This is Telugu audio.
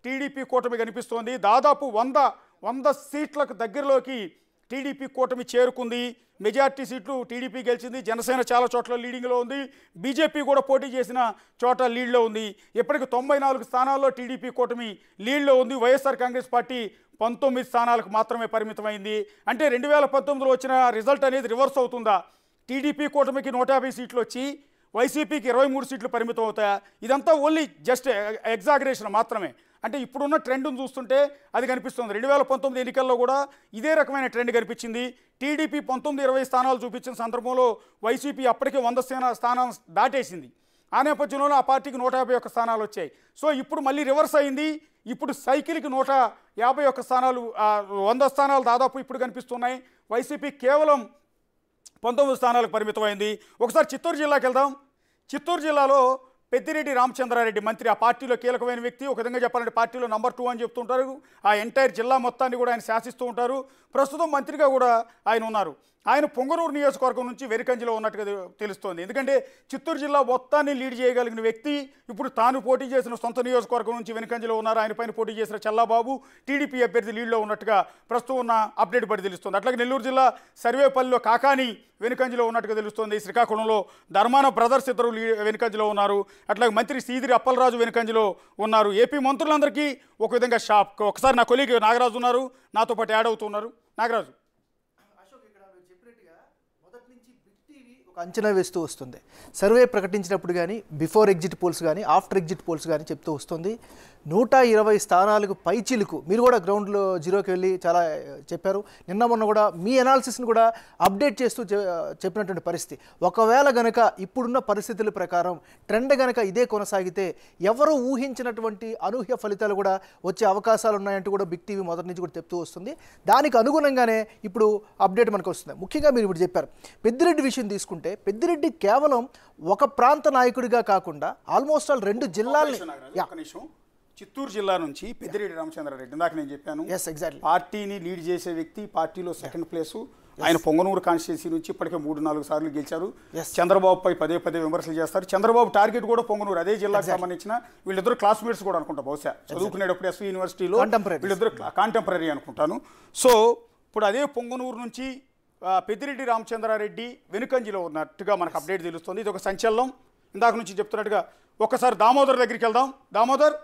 టీడీపీ కూటమి కనిపిస్తోంది. దాదాపు 100 సీట్లకు దగ్గరలోకి టీడీపీ కూటమి చేరుకుంది. మెజార్టీ సీట్లు టీడీపీ గెలిచింది. జనసేన చాలా చోట్ల లీడింగ్లో ఉంది. బీజేపీ కూడా పోటీ చేసిన చోట లీడ్లో ఉంది. ఇప్పటికి 94 స్థానాల్లో టీడీపీ కూటమి లీడ్లో ఉంది. వైఎస్ఆర్ కాంగ్రెస్ పార్టీ 19 స్థానాలకు మాత్రమే పరిమితమైంది. అంటే 2019లో వచ్చిన రిజల్ట్ అనేది రివర్స్ అవుతుందా? టీడీపీ కూటమికి 150 సీట్లు వచ్చి వైసీపీకి 23 సీట్లు పరిమితం అవుతాయా? ఇదంతా ఓన్లీ జస్ట్ ఎగ్జాగరేషన్ మాత్రమే. అంటే ఇప్పుడున్న ట్రెండ్ను చూస్తుంటే అది కనిపిస్తుంది. 2019 ఎన్నికల్లో కూడా ఇదే రకమైన ట్రెండ్ కనిపించింది. టీడీపీ 19-20 స్థానాలు చూపించిన సందర్భంలో వైసీపీ అప్పటికే 100 స్థానం దాటేసింది. ఆ నేపథ్యంలోనే ఆ పార్టీకి 151 స్థానాలు వచ్చాయి. సో ఇప్పుడు మళ్ళీ రివర్స్ అయింది. ఇప్పుడు సైకిల్కి 151 స్థానాలు, 100 స్థానాలు దాదాపు ఇప్పుడు కనిపిస్తున్నాయి. వైసీపీ కేవలం 19 స్థానాలకు పరిమితమైంది. ఒకసారి చిత్తూరు జిల్లాకి వెళ్దాం. చిత్తూరు జిల్లాలో పెద్దిరెడ్డి రామచంద్రారెడ్డి మంత్రి, ఆ పార్టీలో కీలకమైన వ్యక్తి. ఒక విధంగా చెప్పాలంటే పార్టీలో నంబర్ 2 అని చెప్తుంటారు. ఆ ఎంటైర్ జిల్లా మొత్తాన్ని కూడా ఆయన శాసిస్తూ ఉంటారు. ప్రస్తుతం మంత్రిగా కూడా ఆయన ఉన్నారు. ఆయన పొంగనూరు నియోజకవర్గం నుంచి వెనుకంజలో ఉన్నట్టుగా తెలుస్తోంది. ఎందుకంటే చిత్తూరు జిల్లా మొత్తాన్ని లీడ్ చేయగలిగిన వ్యక్తి ఇప్పుడు తాను పోటీ చేసిన సొంత నియోజకవర్గం నుంచి వెనుకంజలో ఉన్నారు. ఆయన పైన పోటీ చేసిన చల్లాబాబు టీడీపీ అభ్యర్థి లీడ్లో ఉన్నట్టుగా ప్రస్తుతం ఉన్న అప్డేట్ పడి తెలుస్తుంది. అట్లాగే నెల్లూరు జిల్లా సర్వేపల్లిలో కాకాని వెనుకంజలో ఉన్నట్టుగా తెలుస్తోంది. శ్రీకాకుళంలో ధర్మాన బ్రదర్స్ ఇద్దరు వెనుకంజలో ఉన్నారు. అట్లాగే మంత్రి సీదిరి అప్పలరాజు వెనుకంజలో ఉన్నారు. ఏపీ మంత్రులందరికీ ఒక విధంగా షాక్. ఒకసారి నా కొలీగ్ నాగరాజు ఉన్నారు, నాతో పాటు యాడ్ అవుతున్నారు. నాగరాజు, అంచనా వేస్తూ వస్తుంది. సర్వే ప్రకటించినప్పుడు కానీ, బిఫోర్ ఎగ్జిట్ పోల్స్ కానీ, ఆఫ్టర్ ఎగ్జిట్ పోల్స్ కానీ చెప్తూ వస్తుంది 120 స్థానాలకు పైచిలుకు. మీరు కూడా గ్రౌండ్లో జీరోకి వెళ్ళి చాలా చెప్పారు. నిన్న మొన్న కూడా మీ అనాలిసిస్ని కూడా అప్డేట్ చేస్తూ చెప్పినటువంటి పరిస్థితి. ఒకవేళ గనక ఇప్పుడున్న పరిస్థితుల ప్రకారం ట్రెండ్ గనక ఇదే కొనసాగితే ఎవరు ఊహించినటువంటి అనూహ్య ఫలితాలు కూడా వచ్చే అవకాశాలు ఉన్నాయంటూ కూడా బిగ్ టీవీ మొదటి నుంచి కూడా చెప్తూ వస్తుంది. దానికి అనుగుణంగానే ఇప్పుడు అప్డేట్ మనకు వస్తుంది. ముఖ్యంగా మీరు ఇప్పుడు చెప్పారు పెద్దిరెడ్డి విషయం తీసుకుంటే, పెద్దిరెడ్డి కేవలం ఒక ప్రాంత నాయకుడిగా కాకుండా ఆల్మోస్ట్ ఆల్ 2 జిల్లాల్ని, చిత్తూరు జిల్లా నుంచి పెద్దిరెడ్డి రామచంద్రారెడ్డి, ఇందాక నేను చెప్పాను, ఎగ్జాక్ట్లీ పార్టీని లీడ్ చేసే వ్యక్తి, పార్టీలో సెకండ్ ప్లేసు. ఆయన పొంగనూరు కాన్స్టిట్యున్సీ నుంచి ఇప్పటికే 3-4 సార్లు గెలిచారు. చంద్రబాబుపై పదే విమర్శలు చేస్తారు. చంద్రబాబు టార్గెట్ కూడా పొంగనూరు, అదే జిల్లాకు సంబంధించిన వీళ్ళిద్దరు క్లాస్మేట్స్ కూడా అనుకుంటా, బహుశా చదువుకునేటప్పుడు ఎస్వి యూనివర్సిటీలో వీళ్ళిద్దరు కాంటెంపరీ అనుకుంటాను. సో ఇప్పుడు అదే పొంగనూరు నుంచి పెద్దిరెడ్డి రామచంద్రారెడ్డి వెనుకంజిలో ఉన్నట్టుగా మనకు అప్డేట్ తెలుస్తుంది. ఇది ఒక సంచలనం. ఇందాక నుంచి చెప్తున్నట్టుగా ఒక్కసారి దామోదర్ దగ్గరికి వెళ్దాం. దామోదర్,